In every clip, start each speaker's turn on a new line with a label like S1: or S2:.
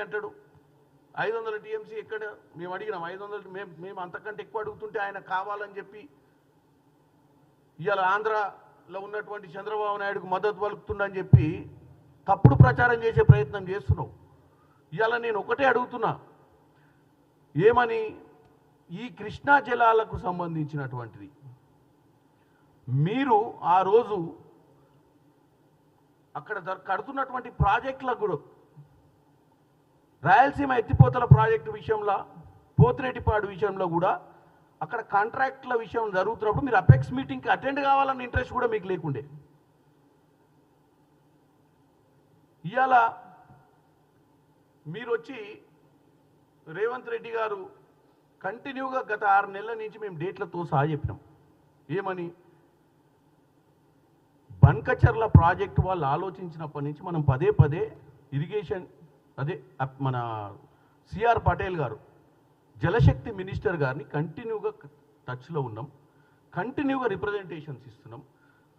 S1: అంటాడు 500 టీఎంసీ ఎక్కడ మేము అడిగినాం 500 మేము అంతకంటే ఎక్కువ అడుగుతుంటే ఆయన కావాలని చెప్పి ఇవాళ ఆంధ్రాలో ఉన్నటువంటి చంద్రబాబు నాయుడుకు మద్దతు పలుకుతుండని చెప్పి తప్పుడు ప్రచారం చేసే ప్రయత్నం చేస్తున్నావు. ఇవాళ నేను ఒకటే అడుగుతున్నా, ఏమని ఈ కృష్ణా జలాలకు సంబంధించినటువంటిది మీరు ఆ రోజు అక్కడ కడుతున్నటువంటి ప్రాజెక్టులకు కూడా రాయలసీమ ఎత్తిపోతల ప్రాజెక్టు విషయంలో పోతిరెడ్డిపాడు విషయంలో కూడా అక్కడ కాంట్రాక్ట్ల విషయం జరుగుతున్నప్పుడు మీరు అపెక్స్ మీటింగ్కి అటెండ్ కావాలన్న ఇంట్రెస్ట్ కూడా మీకు లేకుండే. ఇవాళ మీరు వచ్చి రేవంత్ రెడ్డి గారు కంటిన్యూగా గత 6 నెలల నుంచి మేము డేట్లతో సహా చెప్పినాం. ఏమని బన్కచర్ల ప్రాజెక్టు వాళ్ళు ఆలోచించినప్పటి నుంచి మనం పదే పదే ఇరిగేషన్ అదే మన సిఆర్ పటేల్ గారు జలశక్తి మినిస్టర్ గారిని కంటిన్యూగా టచ్లో ఉన్నాం, కంటిన్యూగా రిప్రజెంటేషన్స్ ఇస్తున్నాం,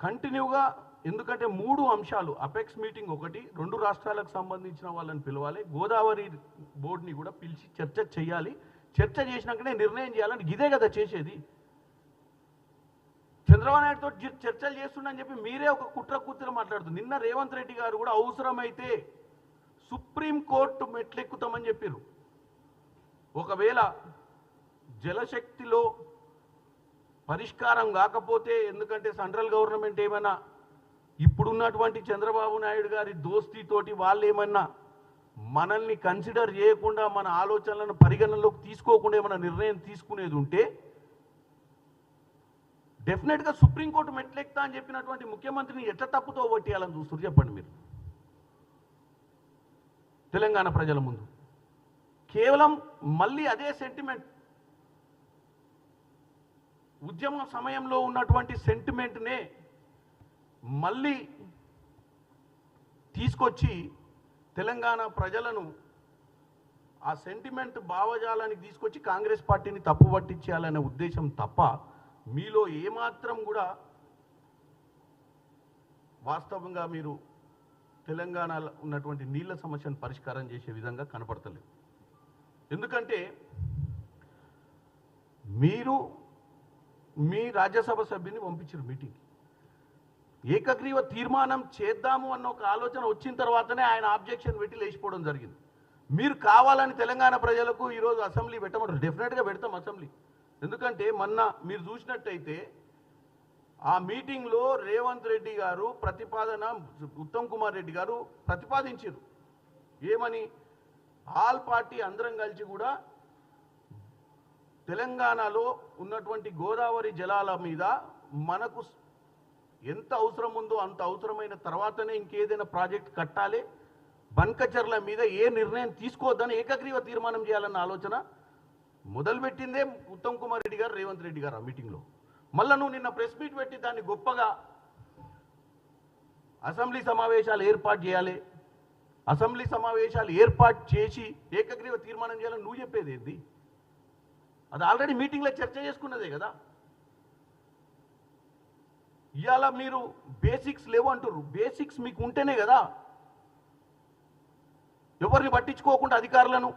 S1: కంటిన్యూగా. ఎందుకంటే 3 అంశాలు అపెక్స్ మీటింగ్ ఒకటి, 2 రాష్ట్రాలకు సంబంధించిన వాళ్ళని పిలవాలి, గోదావరి బోర్డుని కూడా పిలిచి చర్చ చేయాలి, చర్చ చేసినాకనే నిర్ణయం చేయాలని ఇదే కదా చేసేది. చంద్రబాబు నాయుడుతో చర్చలు చేస్తుండని చెప్పి మీరే ఒక కుట్ర కూతురు మాట్లాడుతుంది. నిన్న రేవంత్ రెడ్డి గారు కూడా అవసరమైతే సుప్రీంకోర్టు మెట్లెక్కుతామని చెప్పారు. ఒకవేళ జలశక్తిలో పరిష్కారం కాకపోతే, ఎందుకంటే సెంట్రల్ గవర్నమెంట్ ఏమైనా ఇప్పుడున్నటువంటి చంద్రబాబు నాయుడు గారి దోస్తీతోటి వాళ్ళు ఏమన్నా మనల్ని కన్సిడర్ చేయకుండా మన ఆలోచనలను పరిగణనలోకి తీసుకోకుండా ఏమైనా నిర్ణయం తీసుకునేది ఉంటే డెఫినెట్గా సుప్రీంకోర్టు మెట్లెక్తా అని చెప్పినటువంటి ముఖ్యమంత్రిని ఎట్లా తప్పుతో పట్టేయాలని చూస్తారు చెప్పండి మీరు తెలంగాణ ప్రజల ముందు. కేవలం మళ్ళీ అదే సెంటిమెంట్, ఉద్యమ సమయంలో ఉన్నటువంటి సెంటిమెంట్నే మళ్ళీ తీసుకొచ్చి తెలంగాణ ప్రజలను ఆ సెంటిమెంట్ భావజాలానికి తీసుకొచ్చి కాంగ్రెస్ పార్టీని తప్పు పట్టించాలనే ఉద్దేశం తప్ప మీలో ఏమాత్రం కూడా వాస్తవంగా మీరు తెలంగాణలో ఉన్నటువంటి నీళ్ల సమస్యను పరిష్కారం చేసే విధంగా కనపడతలేదు. ఎందుకంటే మీరు మీ రాజ్యసభ సభ్యుని పంపించారు మీటింగ్కి, ఏకగ్రీవ తీర్మానం చేద్దాము అన్న ఒక ఆలోచన వచ్చిన తర్వాతనే ఆయన ఆబ్జెక్షన్ పెట్టి లేచిపోవడం జరిగింది. మీరు కావాలని తెలంగాణ ప్రజలకు ఈరోజు అసెంబ్లీ పెట్టమంటారు. డెఫినెట్గా పెడతాం అసెంబ్లీ. ఎందుకంటే మొన్న మీరు చూసినట్టయితే ఆ మీటింగ్లో రేవంత్ రెడ్డి గారు ప్రతిపాదన, ఉత్తమ్ కుమార్ రెడ్డి గారు ప్రతిపాదించారు. ఏమని? ఆల్ పార్టీ అందరం కలిసి కూడా తెలంగాణలో ఉన్నటువంటి గోదావరి జలాల మీద మనకు ఎంత అవసరం ఉందో అంత అవసరమైన తర్వాతనే ఇంకేదైనా ప్రాజెక్ట్ కట్టాలి, బన్కచర్ల మీద ఏ నిర్ణయం తీసుకోవద్దని ఏకగ్రీవ తీర్మానం చేయాలన్న ఆలోచన మొదలుపెట్టిందే ఉత్తమ్ కుమార్ రెడ్డి గారు, రేవంత్ రెడ్డి గారు ఆ మీటింగ్లో. మళ్ళీ నువ్వు నిన్న ప్రెస్ మీట్ పెట్టి దాన్ని గొప్పగా అసెంబ్లీ సమావేశాలు ఏర్పాటు చేయాలి, అసెంబ్లీ సమావేశాలు ఏర్పాటు చేసి ఏకగ్రీవ తీర్మానం చేయాలని నువ్వు చెప్పేది ఏంది? అది ఆల్రెడీ మీటింగ్లో చర్చ చేసుకున్నదే కదా. ఇవాళ మీరు బేసిక్స్ లేవు అంటారు. బేసిక్స్ మీకు ఉంటేనే కదా ఎవరిని పట్టించుకోకుండా, అధికారులను,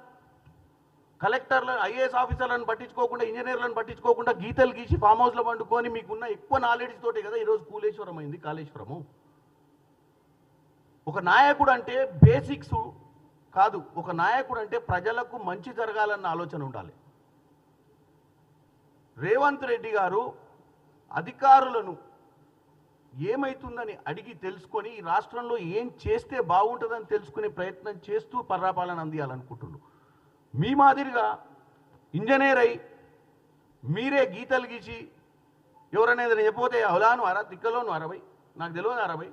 S1: కలెక్టర్లను, ఐఏఎస్ ఆఫీసర్లను పట్టించుకోకుండా, ఇంజనీర్లను పట్టించుకోకుండా గీతలు గీసి ఫామ్ హౌస్లో పండుకొని మీకున్న ఎక్కువ నాలెడ్జ్ తోటే కదా ఈరోజు కూలేశ్వరం అయింది, కాళేశ్వరము. ఒక నాయకుడు అంటే బేసిక్స్ కాదు, ఒక నాయకుడు అంటే ప్రజలకు మంచి జరగాలన్న ఆలోచన ఉండాలి. రేవంత్ రెడ్డి గారు అధికారులను ఏమైతుందని అడిగి తెలుసుకొని ఈ రాష్ట్రంలో ఏం చేస్తే బాగుంటుందని తెలుసుకునే ప్రయత్నం చేస్తూ పరిపాలన అందియాలనుకుంటున్నారు. మీ మాదిరిగా ఇంజనీర్ అయి మీరే గీతలు గీసి ఎవరైనా ఏదైనా చెప్పిపోతే అవులాను అరా తిక్కలోను 60 నాకు తెలియదు 60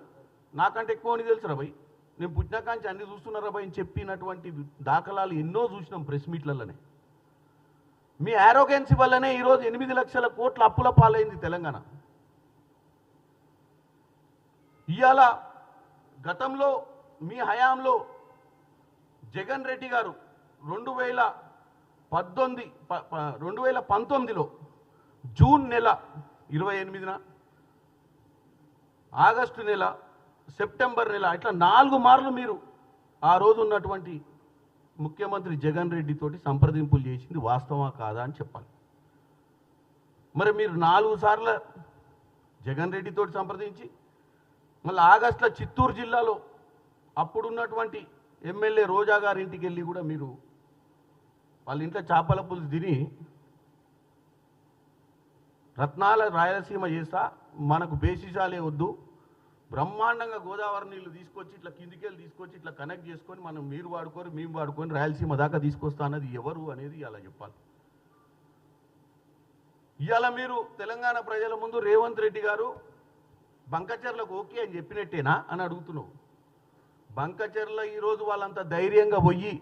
S1: నాకంటే ఎక్కువ అని తెలుసు 60 నేను పుట్టినాకాంచి అన్ని చూస్తున్నారు 60 అని చెప్పినటువంటి దాఖలాలు ఎన్నో చూసినాం ప్రెస్ మీట్లలోనే. మీ ఆరోగెన్సీ వల్లనే ఈరోజు 8 లక్షల కోట్ల అప్పుల పాలైంది తెలంగాణ. ఇవాళ గతంలో మీ హయాంలో జగన్ రెడ్డి గారు 2019లో జూన్ నెల 28న, ఆగస్టు నెల, సెప్టెంబర్ నెల, ఇట్లా 4 మార్లు మీరు ఆ రోజు ఉన్నటువంటి ముఖ్యమంత్రి జగన్ రెడ్డి తోటి సంప్రదింపులు చేసింది వాస్తవా కాదా అని చెప్పాలి. మరి మీరు 4 సార్లు జగన్ రెడ్డి తోటి సంప్రదించి మళ్ళీ ఆగస్టులో చిత్తూరు జిల్లాలో అప్పుడున్నటువంటి ఎమ్మెల్యే రోజా గారి ఇంటికి వెళ్ళి కూడా మీరు వాళ్ళ ఇంట్లో చేపల పులుసు తిని రత్నాల రాయలసీమ చేస్తా మనకు బేసిసాలే వద్దు, బ్రహ్మాండంగా గోదావరి నీళ్లు తీసుకొచ్చి ఇట్లా కిందికెళ్ళి తీసుకొచ్చి ఇట్లా కనెక్ట్ చేసుకొని మనం మీరు వాడుకొని మేము వాడుకొని రాయలసీమ దాకా తీసుకొస్తా అన్నది ఎవరు అనేది అలా చెప్పాలి. ఇవాళ మీరు తెలంగాణ ప్రజల ముందు రేవంత్ రెడ్డి గారు బంకచర్లకు ఓకే అని చెప్పినట్టేనా అని అడుగుతున్నావు. బంకచర్ల ఈరోజు వాళ్ళంతా ధైర్యంగా పోయి